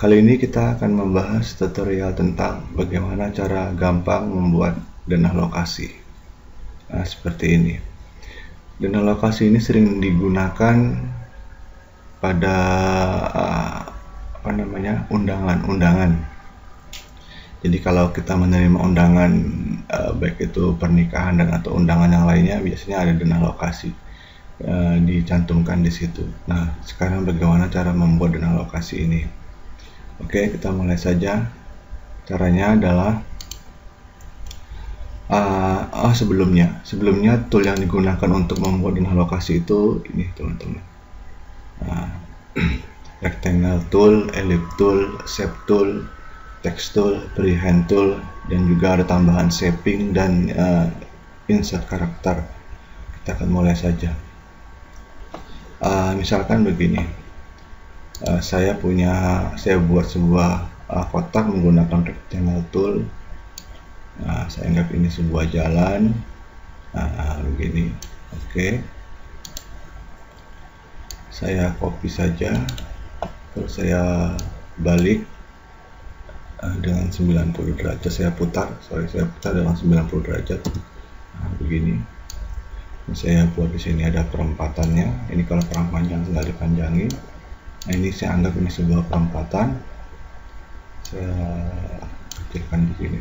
Kali ini kita akan membahas tutorial tentang bagaimana cara gampang membuat dana lokasi. Nah, seperti ini. Dana lokasi ini sering digunakan pada undangan-undangan. Jadi kalau kita menerima undangan baik itu pernikahan dan atau undangan yang lainnya, biasanya ada dana lokasi dicantumkan di situ. Nah, sekarang bagaimana cara membuat dana lokasi ini? Oke, kita mulai saja. Caranya adalah sebelumnya tool yang digunakan untuk membuat dana lokasi itu ini, teman-teman. Rectangle tool, ellipse tool, shape tool, text tool, freehand tool, dan juga ada tambahan shaping dan insert karakter. Kita akan mulai saja. Misalkan begini, saya buat sebuah kotak menggunakan rectangle tool. Saya anggap ini sebuah jalan. Begini. Oke. Saya copy saja, terus saya balik dengan 90 derajat. Saya putar dengan 90 derajat. Begini. Saya buat di sini ada perempatannya. Ini kalau kurang panjang tinggal dipanjangin. Nah, ini saya anggap ini sebuah perempatan. Saya kecilkan begini.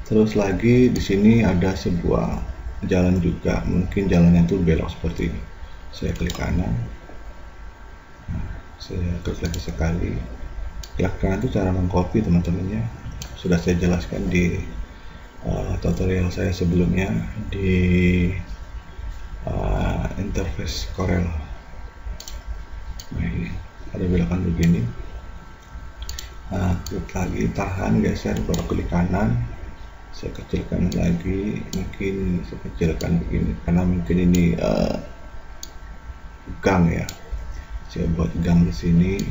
Terus lagi di sini ada sebuah jalan juga, mungkin jalannya itu belok seperti ini. Saya klik kanan. Saya klik lagi sekali. Klik kanan itu cara mengcopy, teman-temannya. Sudah saya jelaskan di tutorial saya sebelumnya di interface Corel. Nah, ini ada belokan begini. Klik lagi, tahan, geser, baru klik kanan. Saya kecilkan lagi, mungkin saya kecilkan begini karena mungkin ini gang ya. Saya buat gang di sini.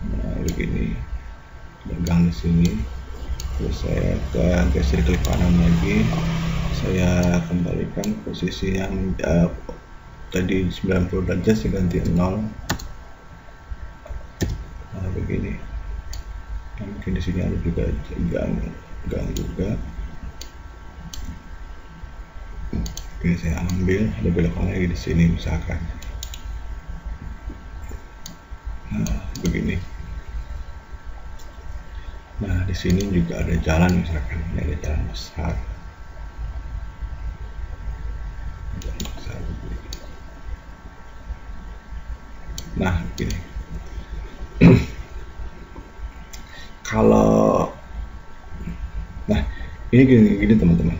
Nah, begini. Ada gang di sini. Terus saya geser klik kanan lagi. Saya kembalikan posisi yang tadi 90 derajat, saya ganti 0. Begini. Nah, mungkin di sini ada juga gang juga. Oke, saya ambil, ada belokan lagi di sini misalkan. Nah, begini. Nah, di sini juga ada jalan misalkan, ini ada jalan besar. Nah, begini. Ini gini teman-teman.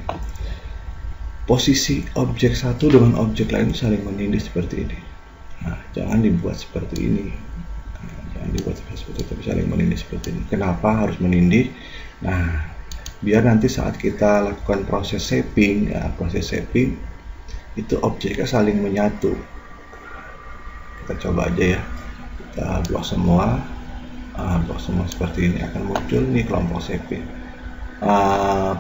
Posisi objek satu dengan objek lain saling menindih seperti ini. Nah, jangan dibuat seperti ini. Tapi saling menindih seperti ini. Kenapa harus menindih? Nah, biar nanti saat kita lakukan proses shaping itu objeknya saling menyatu. Kita coba aja ya. Kita blok semua seperti ini, akan muncul nih kelompok shaping.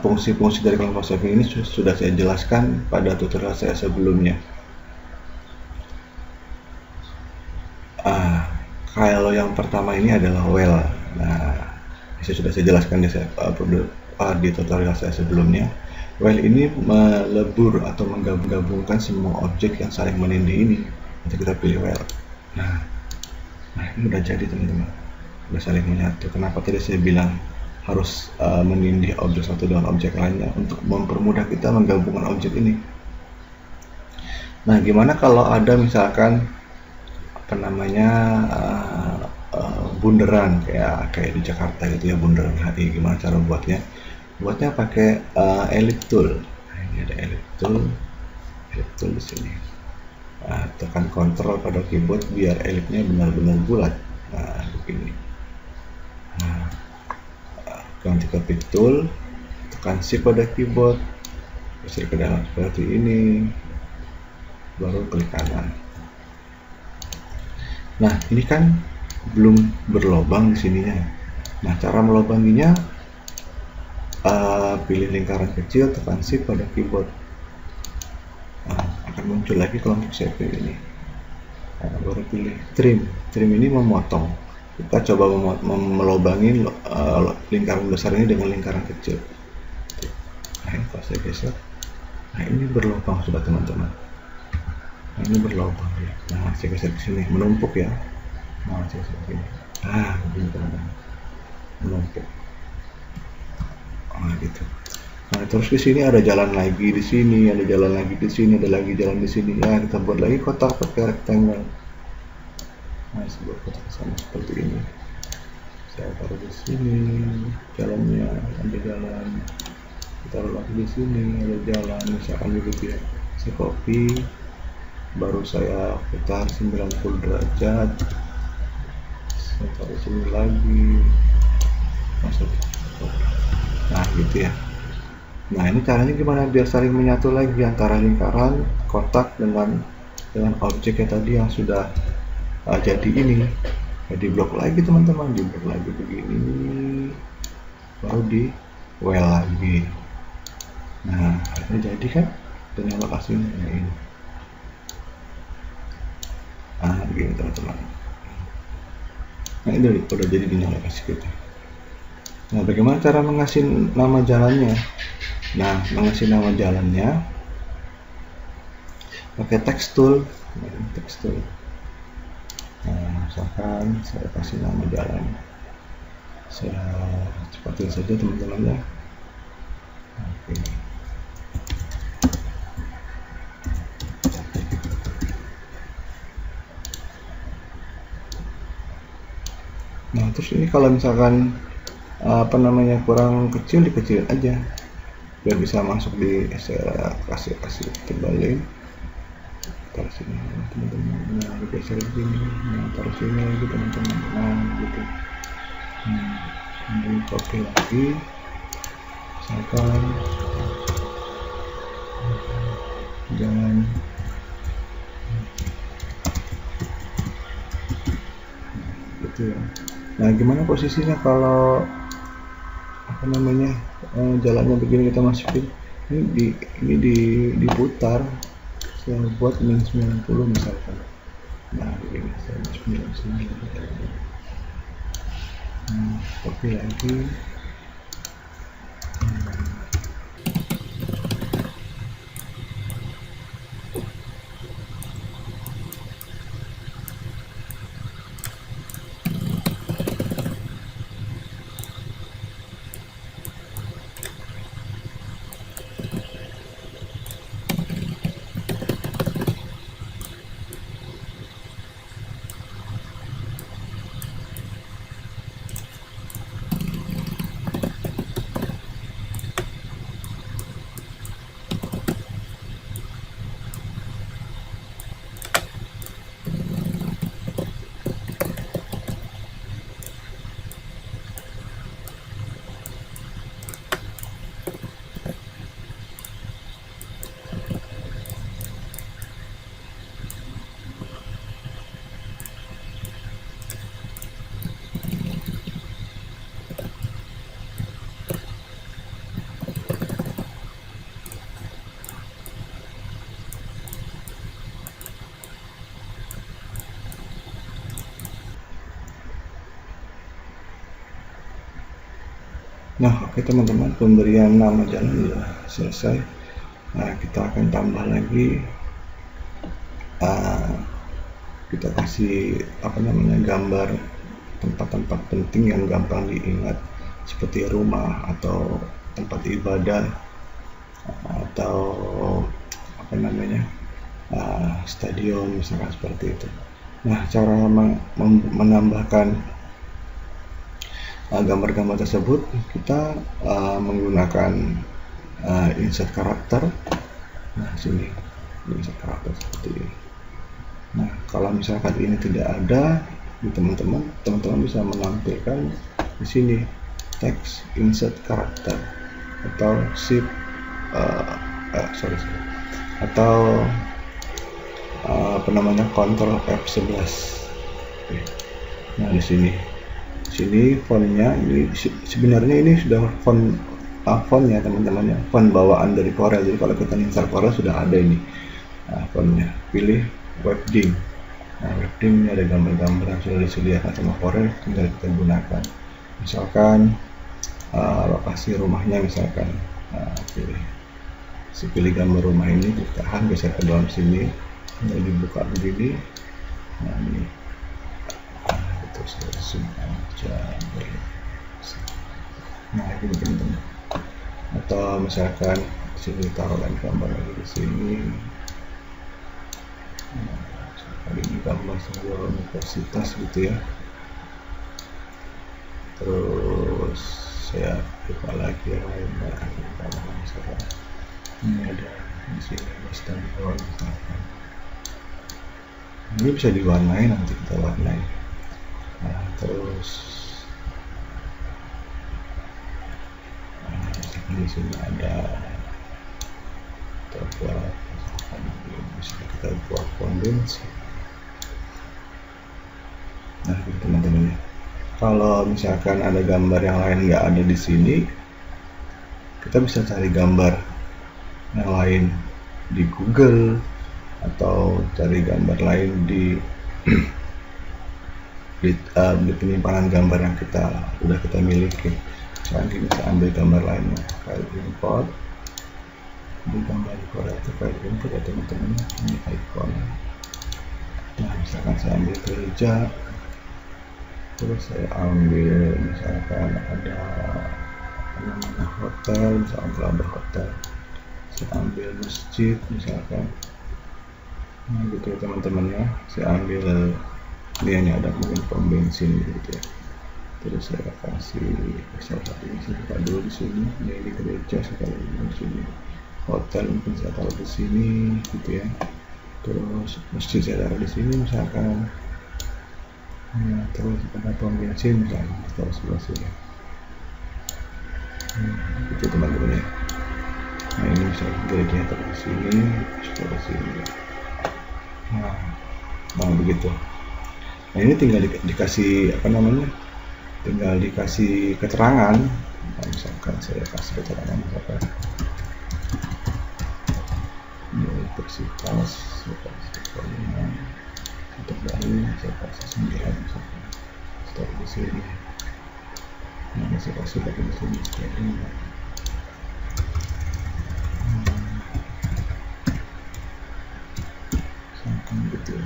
Fungsi-fungsi dari kelompok shaping ini sudah saya jelaskan pada tutorial saya sebelumnya. Kalau yang pertama ini adalah well. Nah, sudah saya jelaskan di tutorial saya sebelumnya. Well ini melebur atau menggabungkan semua objek yang saling menindih ini. Nanti kita pilih well. Nah ini udah jadi, teman-teman. Udah saling menyatu. Kenapa tadi saya bilang harus menindih objek satu dengan objek lainnya untuk mempermudah kita menggabungkan objek ini. Nah, gimana kalau ada misalkan bunderan kayak di Jakarta gitu ya, bunderan HI. Gimana cara buatnya? Buatnya pakai ellipse tool. Nah, ini ada ellipse tool di sini. Tekan kontrol pada keyboard biar ellipsnya benar-benar bulat. Nah, begini. Ganti ke pick tool, tekan shift pada keyboard, geser ke dalam seperti ini, baru klik kanan. Nah, ini kan belum berlobang di sininya. Nah, cara melobanginya pilih lingkaran kecil, tekan shift pada keyboard. Akan muncul lagi kelompok shaping ini. baru pilih trim ini memotong. Kita coba melobangin lingkaran besar ini dengan lingkaran kecil. Nah ini kalau saya geser, nah ini berlubang sudah teman-teman. Nah ini berlubang ya. Nah saya geser ke sini, menumpuk ya. Nah saya geser ke sini. Nah begini teman-teman, menumpuk. Nah gitu. Nah terus di sini ada jalan lagi di sini, ada jalan lagi di sini, ada lagi jalan di sini. Ya kita buat lagi kotak pakai rectangle. Nah sebuah kotak sama seperti ini. Saya taruh di sini, jalannya ada jalan. Kita taruh lagi di sini, ada jalan. Misalkan begitu ya. Saya copy, baru saya putar 90 derajat. Saya taruh sini lagi. Masuk. Nah gitu ya. Nah ini caranya gimana biar saling menyatu lagi antara lingkaran kotak dengan objeknya tadi yang sudah jadi ini. Jadi blok lagi teman-teman, di blok lagi begini, baru di well lagi. Nah ini jadi kan, dan yang lokasinya ini. Nah begini teman-teman. Nah ini udah jadi di lokasi kita. Nah bagaimana cara mengasih nama jalannya? Nah mengasih nama jalannya pakai text tool. Nah, misalkan saya kasih nama jalan, saya cepatin saja teman-teman ya. Oke. Nah terus ini kalau misalkan kurang kecil, dikecilin aja biar bisa masuk di, saya kasih tebalin. Taruh sini teman-teman, nah digeser begini, nah taruh sini lagi teman-teman, nah gitu. Ini copy lagi, misalkan jangan gitu ya. Nah gimana posisinya kalau jalannya begini, kita masukin ini diputar. Saya buat min 90 misalkan. Nah begini, saya 90. Copy lagi. Nah oke teman-teman, pemberian nama jalan sudah selesai. Nah kita akan tambah lagi, kita kasih gambar tempat-tempat penting yang gampang diingat, seperti rumah atau tempat ibadah atau stadion misalkan seperti itu. Nah cara menambahkan gambar-gambar tersebut, kita menggunakan insert karakter. Nah sini insert karakter seperti ini. Nah kalau misalkan ini tidak ada, teman-teman bisa menampilkan di sini text insert karakter atau shift atau Ctrl F11. Nah di sini fontnya, ini sebenarnya ini sudah font ya teman-teman ya, font bawaan dari Corel. Jadi kalau kita install Corel sudah ada ini fontnya. Pilih Webding. Nah, Webdim ini ada gambar-gambar yang sudah disediakan sama Corel, tinggal kita gunakan. Misalkan lokasi rumahnya, misalkan pilih gambar rumah ini, ditahan, geser ke dalam sini, tinggal dibuka begini. Nah ini itu saya zoom aja. Nah ini teman-teman. Atau misalkan sini taruh lagi gambar lagi di sini. Nah, kali ini gambar sebuah universitas gitu ya. Terus saya buka lagi yang lain, misalkan ini ada di sini Stanford misalkan. Ini bisa diwarnai, nanti kita warnai. Nah, terus di sini ada terbuat, bisa kita buat kondensasi. Nah, teman-teman ya. Kalau misalkan ada gambar yang lain nggak ada di sini, kita bisa cari gambar yang lain di Google atau cari gambar lain di penyimpanan gambar yang udah kita miliki. Misalkan kita bisa ambil gambar lainnya, file import, di gambar di Corel itu file import ya teman-teman, ini icon. Nah misalkan saya ambil gereja, terus saya ambil misalkan ada namanya hotel, misalkan kalau hotel, saya ambil masjid misalkan. Nah gitu ya teman-teman ya, saya ambil ini ada mungkin pom bensin gitu ya. Terus saya kasih satu ini, saya buka dulu di sini. Ini gereja, saya taruh di sini. Hotel mungkin saya taruh di sini gitu ya. Terus masjid saya taruh di sini misalkan. Nah, terus ada pom bensin misalkan taruh sebelah sini. Gitu teman-teman ya. Nah ini bisa gereja taruh di sini, taruh di sini. Nah begitu. Nah ini tinggal dikasih apa namanya? Tinggal dikasih keterangan. Nah, misalkan saya kasih keterangan misalkan universitas, saya kasih volume untuk dari, saya kasih 9 misalkan start di sini. Nah saya kasih lagi di sini sekali. Misalkan gitu ya.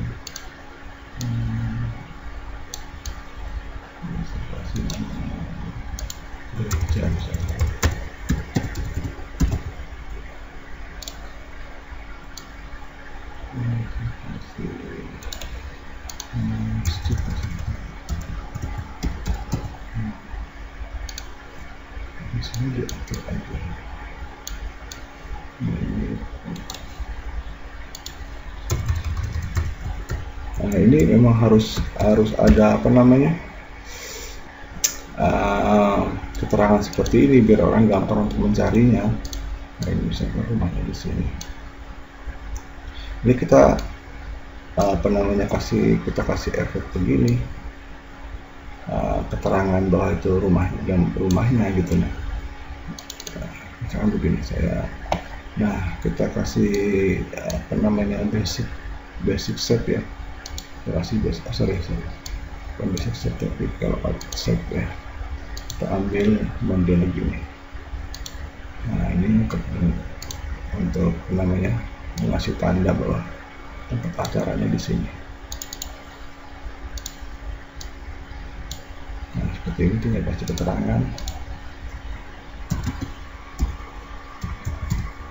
Gereja misalnya. Masjid misalnya. Di sini diatur aja. Nah ini memang harus ada apa namanya keterangan seperti ini biar orang gampang untuk mencarinya. Nah ini misalkan rumahnya di sini. Ini kita apa namanya kita kasih efek begini, keterangan bahwa itu rumahnya gitu. Nah misalkan begini kita kasih apa namanya basic set ya. Kasih basic set, tapi kalau set ya kita ambil model begini. Nah ini untuk namanya mengasih tanda bahwa tempat acaranya di sini. Nah seperti ini tinggal kasih keterangan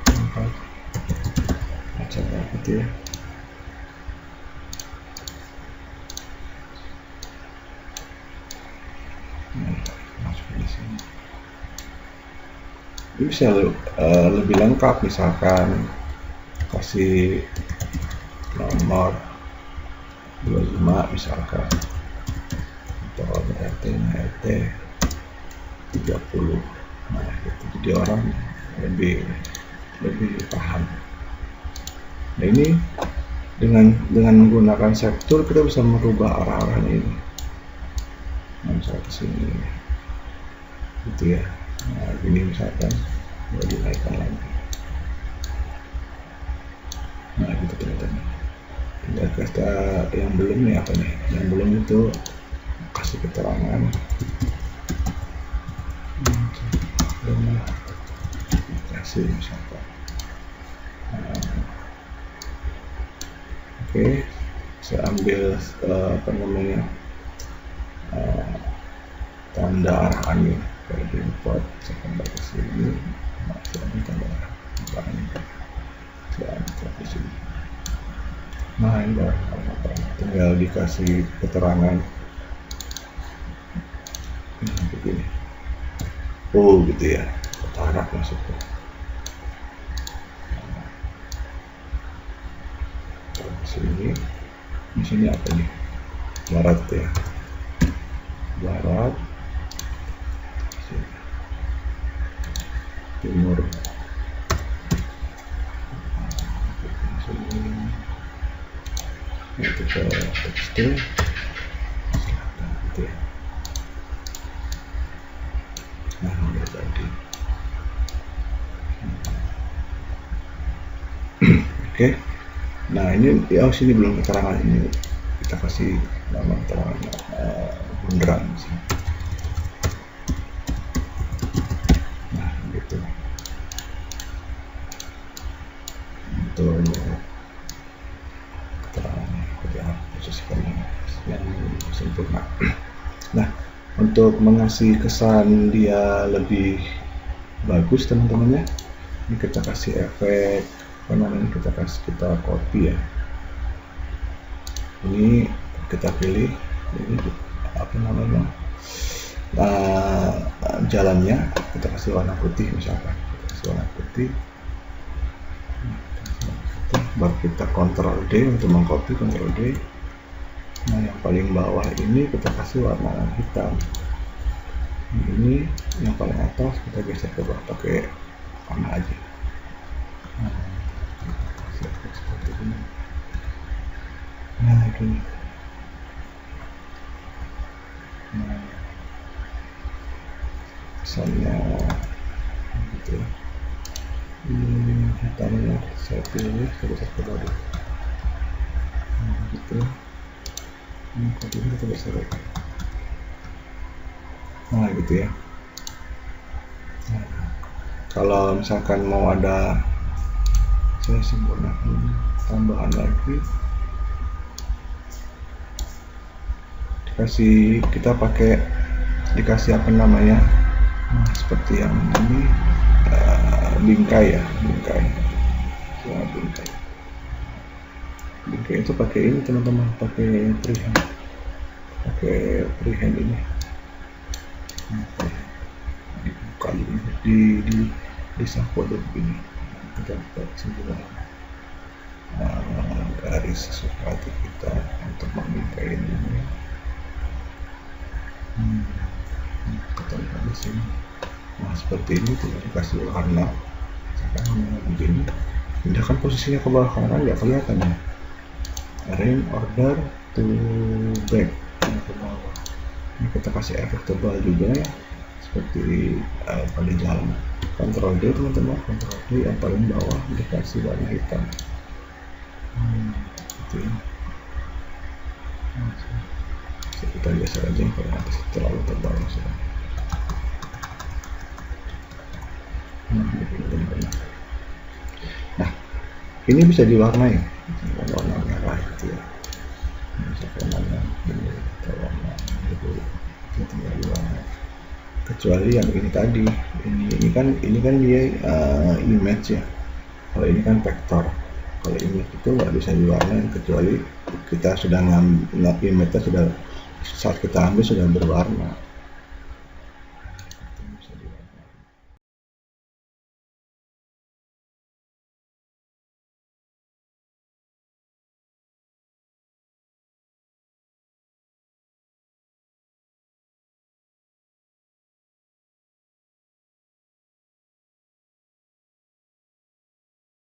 tempat acara gitu ya. Ini bisa lebih lengkap, misalkan kasih nomor 25 misalkan, atau RT 30. Nah gitu, jadi orang lebih paham. Nah ini dengan menggunakan shape tool kita bisa merubah arah-arahnya ini. Nah misalnya ke sini gitu ya. Nah ini misalkan mau dinaikkan lagi. Nah gitu teman-teman, Dan kita yang belum nih apa nih? Yang belum itu kasih keterangan. Kasih misalkan. Oke, saya ambil apa namanya tanda arah angin. Kalau di import saya kembali ke sini, saya ambil tanda arah angin. Saya ambil di sini. Nah ini tinggal dikasih keterangan begini. Oh gitu ya, utara maksudnya. Di sini apa nih? Barat ya, barat, timur, itu ke tekstil, selatan gitu ya. Nah udah tadi. Oke. Nah ini ya sini belum keterangan, ini kita kasih nama keterangan bunderan sih. Nah gitu. Untuk keterangannya kita posisikan yang sempurna. Nah untuk mengasih kesan dia lebih bagus teman-temannya, ini kita kasih efek apa namanya, kita copy ya. Ini kita pilih ini apa namanya jalannya, kita kasih warna putih misalkan, kita kasih warna putih, baru kita Ctrl D untuk mengcopy, Ctrl D. Nah yang paling bawah ini kita kasih warna hitam, ini yang paling atas kita geser ke bawah pakai warna aja. Seperti ini. Nah ini. Nah, misalnya gitu ya. Ini hitamnya saya pilih, saya geser ke bawah. Nah, gitu. Ini kodenya kita geser lagi. Nah gitu ya. Nah, kalau misalkan mau ada, saya sempurnakan tambahan lagi, kita pakai dikasih apa namanya, nah, seperti yang ini bingkai ya, bingkai itu pakai ini teman-teman, pakai freehand ini. Kali ini di sampul begini, kita buat sebuah garis sesuatu kita untuk membingkai ini. Kita lihat di sini. Nah seperti ini tidak dikasih warna, misalkan begini, pindahkan posisinya ke bawah kanan, nggak kelihatan ya. Arrange order to back ke bawah. Ini kita kasih efek tebal juga ya, seperti pada jalan. Ctrl D teman-teman, Ctrl D yang paling bawah dikasih warna hitam. Gitu ya. Kita geser aja kalau nanti terlalu tebal sudah. Nah ini bisa diwarnai warna merah itu ya, misalkan warna ini atau warna biru, itu tinggal diwarnai. Kecuali yang ini tadi, ini kan dia image ya, kalau ini kan vektor. Kalau image itu nggak bisa diwarnai kecuali kita sudah ngambil image-nya, sudah saat kita ambil sudah berwarna.